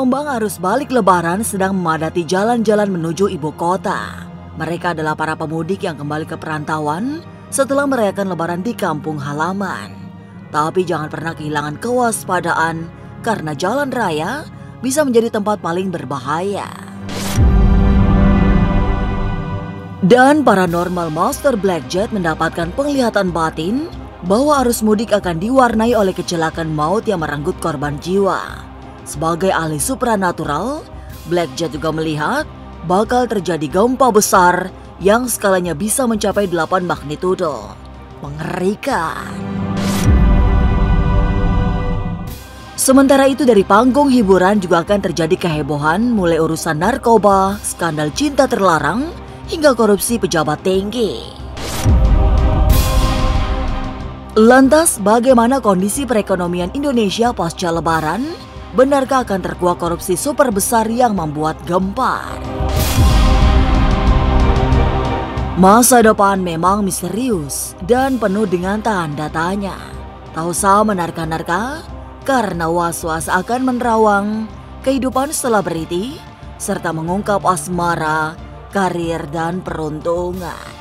Gelombang arus balik Lebaran sedang memadati jalan-jalan menuju ibu kota. Mereka adalah para pemudik yang kembali ke perantauan setelah merayakan Lebaran di kampung halaman. Tapi jangan pernah kehilangan kewaspadaan karena jalan raya bisa menjadi tempat paling berbahaya. Dan paranormal Master Blackjet mendapatkan penglihatan batin bahwa arus mudik akan diwarnai oleh kecelakaan maut yang merenggut korban jiwa. Sebagai ahli supranatural, Blackjet juga melihat bakal terjadi gempa besar yang skalanya bisa mencapai 8 magnitudo. Mengerikan. Sementara itu dari panggung hiburan juga akan terjadi kehebohan mulai urusan narkoba, skandal cinta terlarang, hingga korupsi pejabat tinggi. Lantas bagaimana kondisi perekonomian Indonesia pasca Lebaran? Benarkah akan terkuak korupsi super besar yang membuat gempar? Masa depan memang misterius dan penuh dengan tanda tanya. Tak usah menerka-nerka karena was-was akan menerawang kehidupan selebriti serta mengungkap asmara, karir, dan peruntungan.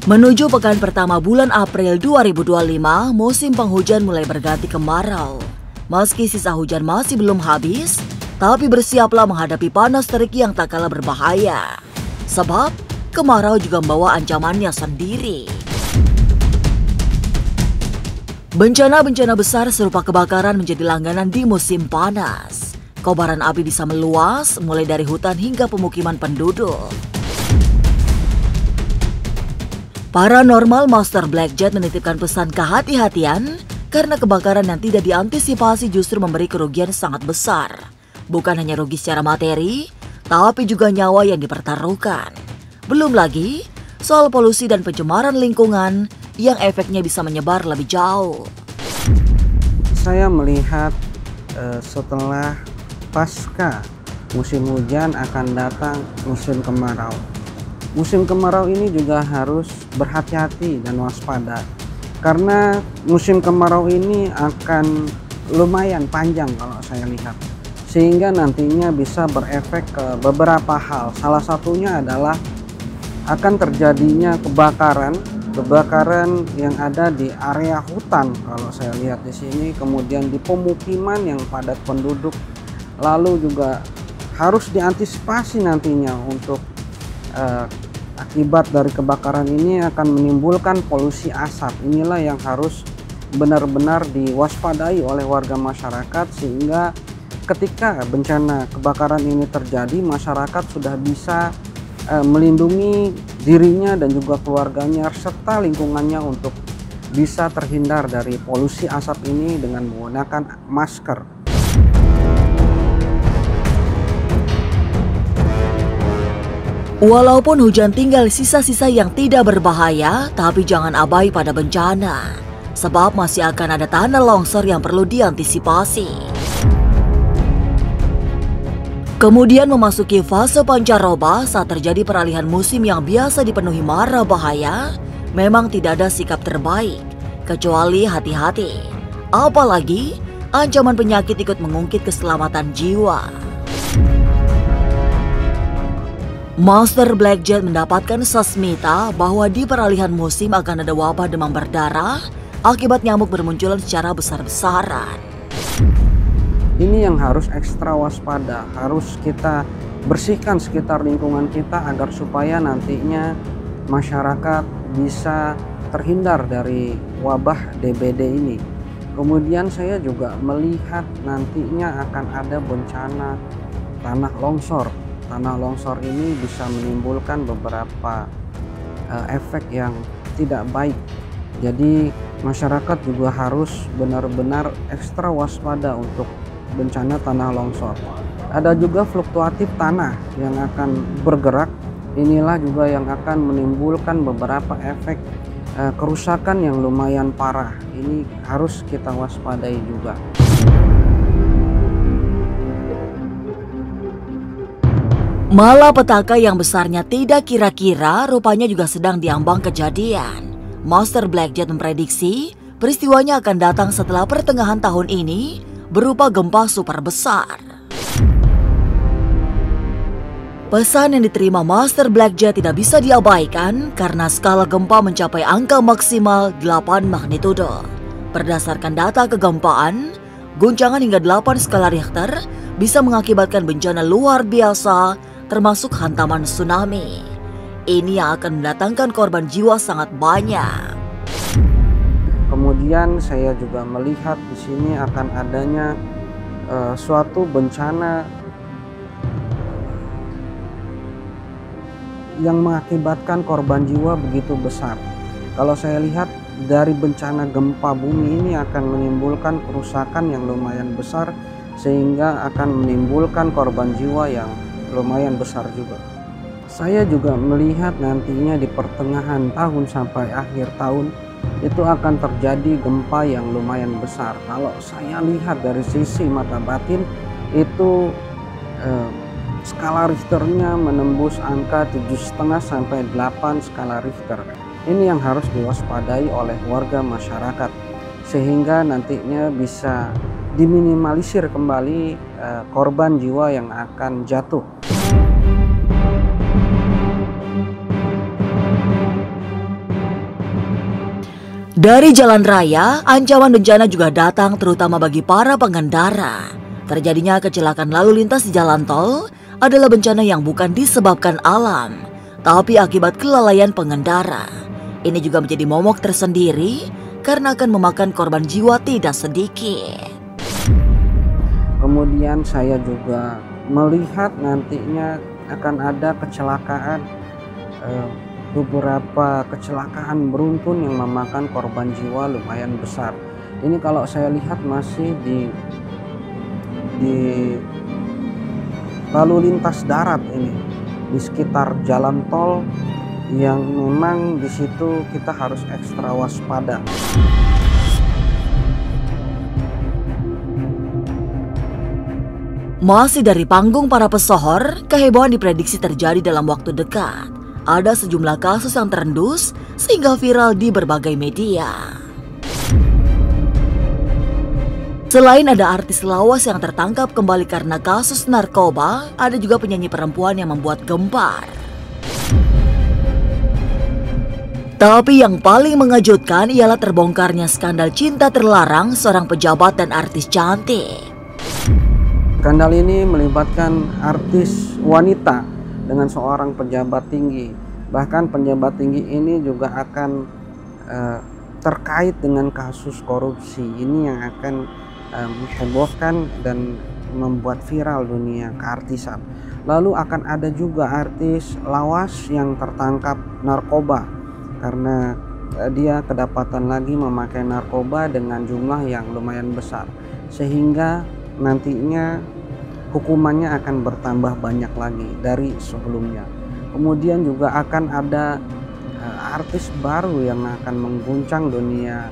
Menuju pekan pertama bulan April 2025, musim penghujan mulai berganti kemarau. Meski sisa hujan masih belum habis, tapi bersiaplah menghadapi panas terik yang tak kalah berbahaya. Sebab kemarau juga membawa ancamannya sendiri. Bencana-bencana besar serupa kebakaran menjadi langganan di musim panas. Kobaran api bisa meluas mulai dari hutan hingga pemukiman penduduk. Paranormal Master Blackjet menitipkan pesan kehati-hatian karena kebakaran yang tidak diantisipasi justru memberi kerugian sangat besar. Bukan hanya rugi secara materi, tapi juga nyawa yang dipertaruhkan. Belum lagi soal polusi dan pencemaran lingkungan yang efeknya bisa menyebar lebih jauh. Saya melihat setelah pasca musim hujan akan datang musim kemarau. Musim kemarau ini juga harus berhati-hati dan waspada karena musim kemarau ini akan lumayan panjang kalau saya lihat, sehingga nantinya bisa berefek ke beberapa hal. Salah satunya adalah akan terjadinya kebakaran yang ada di area hutan kalau saya lihat di sini, kemudian di pemukiman yang padat penduduk. Lalu juga harus diantisipasi nantinya untuk akibat dari kebakaran ini akan menimbulkan polusi asap. Inilah yang harus benar-benar diwaspadai oleh warga masyarakat, sehingga ketika bencana kebakaran ini terjadi, masyarakat sudah bisa melindungi dirinya dan juga keluarganya serta lingkungannya untuk bisa terhindar dari polusi asap ini dengan menggunakan masker. Walaupun hujan tinggal sisa-sisa yang tidak berbahaya, tapi jangan abai pada bencana. Sebab masih akan ada tanah longsor yang perlu diantisipasi. Kemudian memasuki fase pancaroba saat terjadi peralihan musim yang biasa dipenuhi mara bahaya, memang tidak ada sikap terbaik, kecuali hati-hati. Apalagi ancaman penyakit ikut mengungkit keselamatan jiwa. Master Blackjet mendapatkan sasmita bahwa di peralihan musim akan ada wabah demam berdarah akibat nyamuk bermunculan secara besar-besaran. Ini yang harus ekstra waspada, harus kita bersihkan sekitar lingkungan kita agar supaya nantinya masyarakat bisa terhindar dari wabah DBD ini. Kemudian saya juga melihat nantinya akan ada bencana tanah longsor. Tanah longsor ini bisa menimbulkan beberapa efek yang tidak baik. Jadi masyarakat juga harus benar-benar ekstra waspada untuk bencana tanah longsor. Ada juga fluktuatif tanah yang akan bergerak. Inilah juga yang akan menimbulkan beberapa efek kerusakan yang lumayan parah. Ini harus kita waspadai juga. Malapetaka yang besarnya tidak kira-kira rupanya juga sedang diambang kejadian. Master Black Jet memprediksi peristiwanya akan datang setelah pertengahan tahun ini berupa gempa super besar. Pesan yang diterima Master Black Jet tidak bisa diabaikan karena skala gempa mencapai angka maksimal 8 magnitudo. Berdasarkan data kegempaan, guncangan hingga 8 skala Richter bisa mengakibatkan bencana luar biasa termasuk hantaman tsunami. Ini yang akan mendatangkan korban jiwa sangat banyak. Kemudian saya juga melihat di sini akan adanya suatu bencana yang mengakibatkan korban jiwa begitu besar. Kalau saya lihat dari bencana gempa bumi ini akan menimbulkan kerusakan yang lumayan besar sehingga akan menimbulkan korban jiwa yang lumayan besar juga. Saya juga melihat nantinya di pertengahan tahun sampai akhir tahun itu akan terjadi gempa yang lumayan besar. Kalau saya lihat dari sisi mata batin itu skala Richternya menembus angka 7,5 sampai 8 skala Richter. Ini yang harus diwaspadai oleh warga masyarakat sehingga nantinya bisa diminimalisir kembali korban jiwa yang akan jatuh. Dari jalan raya, ancaman bencana juga datang terutama bagi para pengendara. Terjadinya kecelakaan lalu lintas di jalan tol adalah bencana yang bukan disebabkan alam, tapi akibat kelalaian pengendara. Ini juga menjadi momok tersendiri karena akan memakan korban jiwa tidak sedikit. Kemudian saya juga melihat nantinya akan ada kecelakaan, beberapa kecelakaan beruntun yang memakan korban jiwa lumayan besar. Ini kalau saya lihat masih di lalu lintas darat ini, di sekitar jalan tol yang memang di situ kita harus ekstra waspada. Masih dari panggung para pesohor, kehebohan diprediksi terjadi dalam waktu dekat. Ada sejumlah kasus yang terendus sehingga viral di berbagai media. Selain ada artis lawas yang tertangkap kembali karena kasus narkoba, ada juga penyanyi perempuan yang membuat gempar. Tapi yang paling mengejutkan ialah terbongkarnya skandal cinta terlarang seorang pejabat dan artis cantik. Skandal ini melibatkan artis wanita dengan seorang pejabat tinggi. Bahkan pejabat tinggi ini juga akan terkait dengan kasus korupsi. Ini yang akan menghebohkan dan membuat viral dunia keartisan. Lalu akan ada juga artis lawas yang tertangkap narkoba karena dia kedapatan lagi memakai narkoba dengan jumlah yang lumayan besar, sehingga nantinya hukumannya akan bertambah banyak lagi dari sebelumnya. Kemudian juga akan ada artis baru yang akan mengguncang dunia,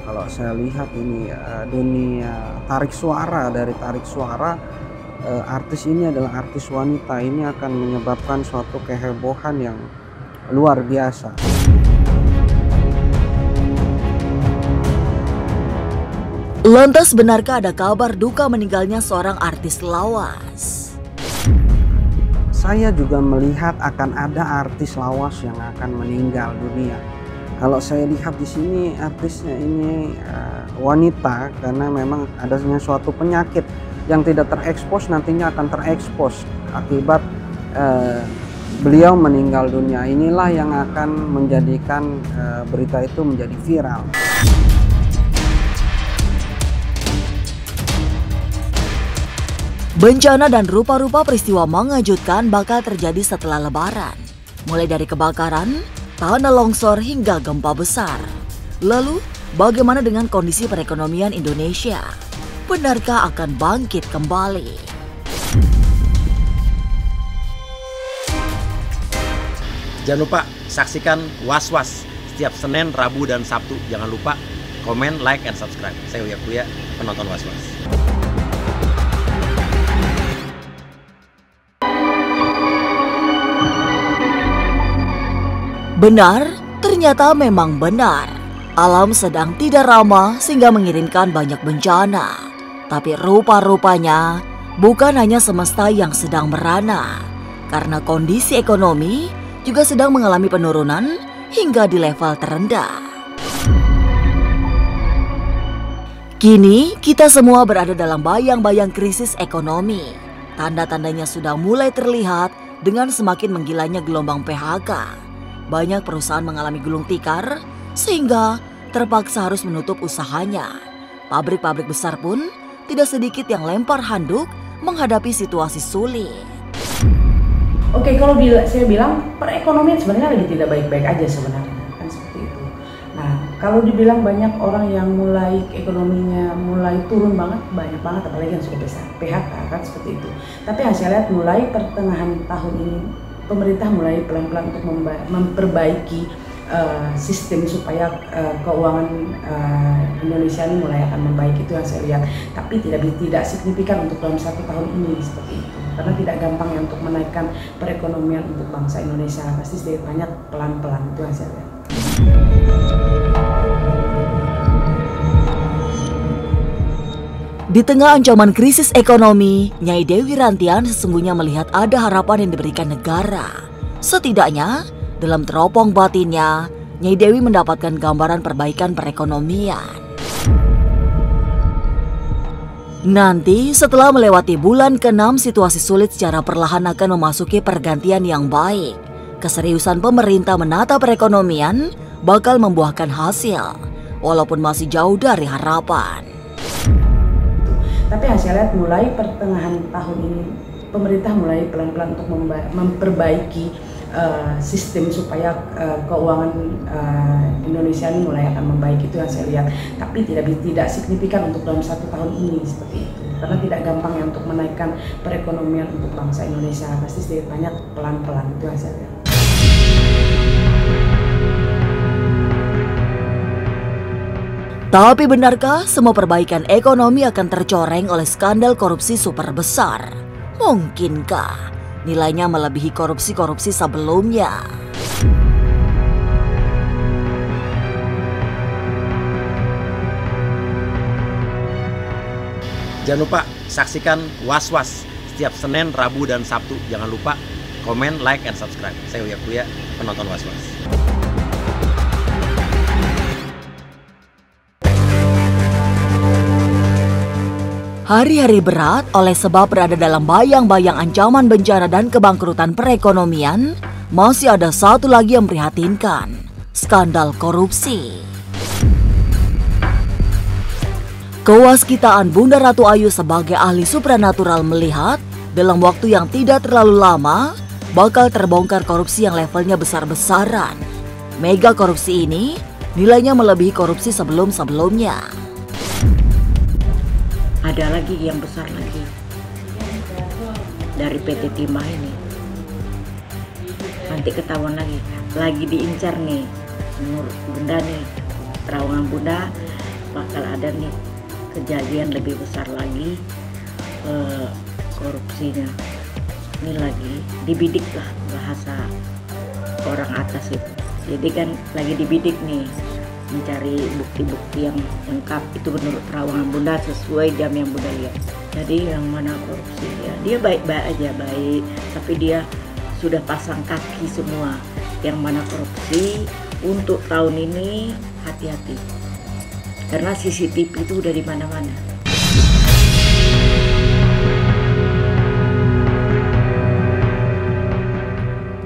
kalau saya lihat ini dunia tarik suara. Dari tarik suara, artis ini adalah artis wanita. Ini akan menyebabkan suatu kehebohan yang luar biasa. Lantas benarkah ada kabar duka meninggalnya seorang artis lawas? Saya juga melihat akan ada artis lawas yang akan meninggal dunia. Kalau saya lihat di sini artisnya ini wanita karena memang adanya suatu penyakit yang tidak terekspos nantinya akan terekspos akibat beliau meninggal dunia. Inilah yang akan menjadikan berita itu menjadi viral. Bencana dan rupa-rupa peristiwa mengejutkan bakal terjadi setelah Lebaran. Mulai dari kebakaran, tanah longsor hingga gempa besar. Lalu, bagaimana dengan kondisi perekonomian Indonesia? Benarkah akan bangkit kembali? Jangan lupa saksikan Was-Was setiap Senin, Rabu, dan Sabtu. Jangan lupa komen, like, and subscribe. Saya Uya Kuya, penonton Was-Was. Benar, ternyata memang benar. Alam sedang tidak ramah sehingga mengirimkan banyak bencana. Tapi rupa-rupanya bukan hanya semesta yang sedang merana, karena kondisi ekonomi juga sedang mengalami penurunan hingga di level terendah. Kini kita semua berada dalam bayang-bayang krisis ekonomi. Tanda-tandanya sudah mulai terlihat dengan semakin menggilanya gelombang PHK. Banyak perusahaan mengalami gulung tikar sehingga terpaksa harus menutup usahanya. Pabrik-pabrik besar pun tidak sedikit yang lempar handuk menghadapi situasi sulit. Oke, kalau saya bilang perekonomian sebenarnya lagi tidak baik-baik aja sebenarnya, kan seperti itu. Nah, kalau dibilang banyak orang yang mulai ekonominya mulai turun banyak banget apalagi yang sudah besar, PHK kan seperti itu. Tapi saya lihat mulai pertengahan tahun ini pemerintah mulai pelan-pelan untuk memperbaiki sistem supaya keuangan Indonesia ini mulai akan membaik, itu yang saya lihat. Tapi tidak signifikan untuk dalam 1 tahun ini seperti itu. Karena tidak gampang ya untuk menaikkan perekonomian untuk bangsa Indonesia. Pasti sedikit banyak pelan-pelan, itu yang saya lihat. Di tengah ancaman krisis ekonomi, Nyai Dewi Rantian sesungguhnya melihat ada harapan yang diberikan negara. Setidaknya, dalam teropong batinnya, Nyai Dewi mendapatkan gambaran perbaikan perekonomian. Nanti setelah melewati bulan ke-6, situasi sulit secara perlahan akan memasuki pergantian yang baik. Keseriusan pemerintah menata perekonomian bakal membuahkan hasil, walaupun masih jauh dari harapan. Tapi saya lihat mulai pertengahan tahun ini pemerintah mulai pelan-pelan untuk memperbaiki sistem supaya keuangan Indonesia ini mulai akan membaik, itu yang saya lihat. Tapi tidak signifikan untuk dalam 1 tahun ini seperti itu. Karena tidak gampang ya untuk menaikkan perekonomian untuk bangsa Indonesia. Pasti sedikit banyak pelan-pelan, itu yang saya lihat. Tapi benarkah semua perbaikan ekonomi akan tercoreng oleh skandal korupsi super besar? Mungkinkah nilainya melebihi korupsi-korupsi sebelumnya? Jangan lupa saksikan Was-Was setiap Senin, Rabu, dan Sabtu. Jangan lupa komen, like, and subscribe. Saya Uya Kuya, penonton Was-Was. Hari-hari berat oleh sebab berada dalam bayang-bayang ancaman bencana dan kebangkrutan perekonomian, masih ada satu lagi yang memprihatinkan, skandal korupsi. Kewaskitaan Bunda Ratu Ayu sebagai ahli supranatural melihat dalam waktu yang tidak terlalu lama bakal terbongkar korupsi yang levelnya besar-besaran. Mega korupsi ini nilainya melebihi korupsi sebelum-sebelumnya. Ada lagi yang besar lagi dari PT Timah ini. Nanti ketahuan lagi diincar nih menurut Bunda nih, Terowongan Bunda bakal ada nih kejadian lebih besar lagi korupsinya. Ini lagi dibidik lah bahasa orang atas itu. Jadi kan lagi dibidik nih, mencari bukti-bukti yang lengkap itu menurut Terowongan Bunda sesuai jam yang Bunda lihat. Jadi yang mana korupsi ya, dia baik-baik aja baik, tapi dia sudah pasang kaki semua. Yang mana korupsi untuk tahun ini hati-hati, karena CCTV itu udah di mana-mana.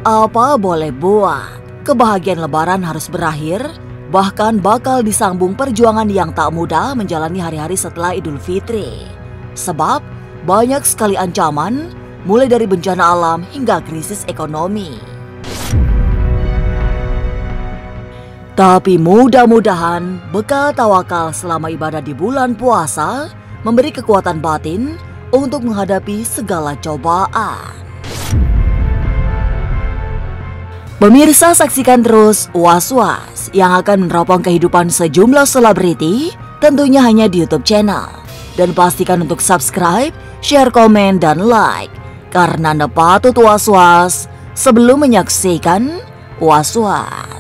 Apa boleh buat, kebahagiaan Lebaran harus berakhir. Bahkan bakal disambung perjuangan yang tak mudah menjalani hari-hari setelah Idul Fitri. Sebab banyak sekali ancaman, mulai dari bencana alam hingga krisis ekonomi. Tapi mudah-mudahan bekal tawakal selama ibadah di bulan puasa memberi kekuatan batin untuk menghadapi segala cobaan. Pemirsa, saksikan terus Was Was yang akan meneropong kehidupan sejumlah selebriti, tentunya hanya di YouTube channel. Dan pastikan untuk subscribe, share, komen, dan like, karena Anda patut was-was sebelum menyaksikan Was Was.